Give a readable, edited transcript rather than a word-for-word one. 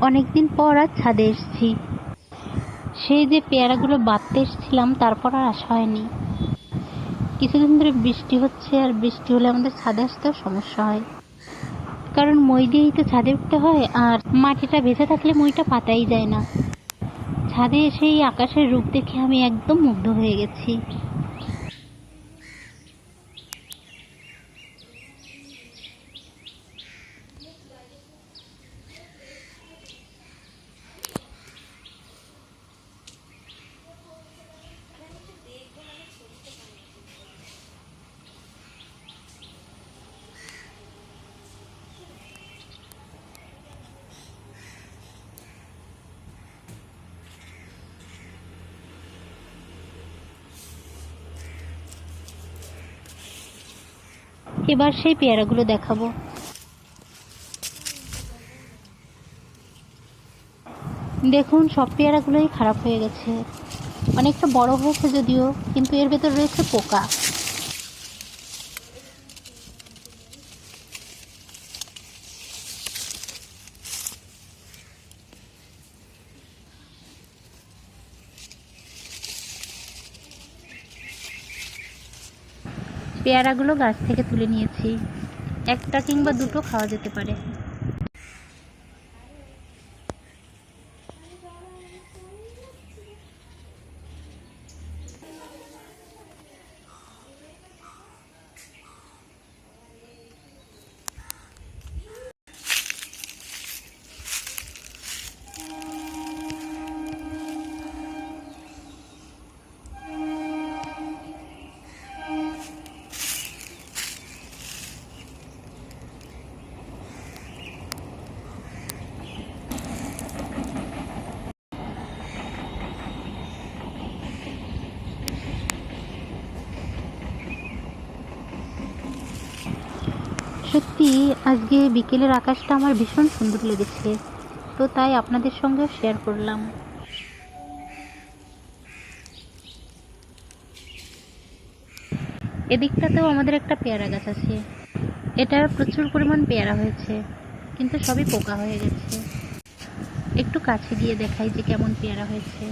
অনেকদিন পর আজ ছাদে এসেছি। সেই যে পেয়ারাগুলো বাঁধতে এসেছিলাম তারপর আর আসা হয়নি। কিছুদিন ধরে বৃষ্টি হচ্ছে, আর বৃষ্টি হলে আমাদের ছাদে আসতেও সমস্যা হয়, কারণ মই দিয়েই তো ছাদে উঠতে হয়, আর মাটিটা ভেজা থাকলে মইটা পাতাই যায় না। ছাদে এসে এই আকাশের রূপ দেখে আমি একদম মুগ্ধ হয়ে গেছি। এবার সেই পেয়ারাগুলো দেখাবো। দেখুন, সব পেয়ারাগুলোই খারাপ হয়ে গেছে। অনেকটা বড় হয়েছে যদিও, কিন্তু এর ভেতর রয়েছে পোকা। পেয়ারাগুলো গাছ থেকে তুলে নিয়েছি, একটা কিংবা দুটো খাওয়া যেতে পারে। সত্যি আজকে বিকেলের আকাশটা আমার ভীষণ সুন্দর লেগেছে, তো তাই আপনাদের সঙ্গেও শেয়ার করলাম। এদিকটাতেও আমাদের একটা পেয়ারা গাছ আছে, এটার প্রচুর পরিমাণ পেয়ারা হয়েছে, কিন্তু সবই পোকা হয়ে গেছে। একটু কাছে গিয়ে দেখাই যে কেমন পেয়ারা হয়েছে।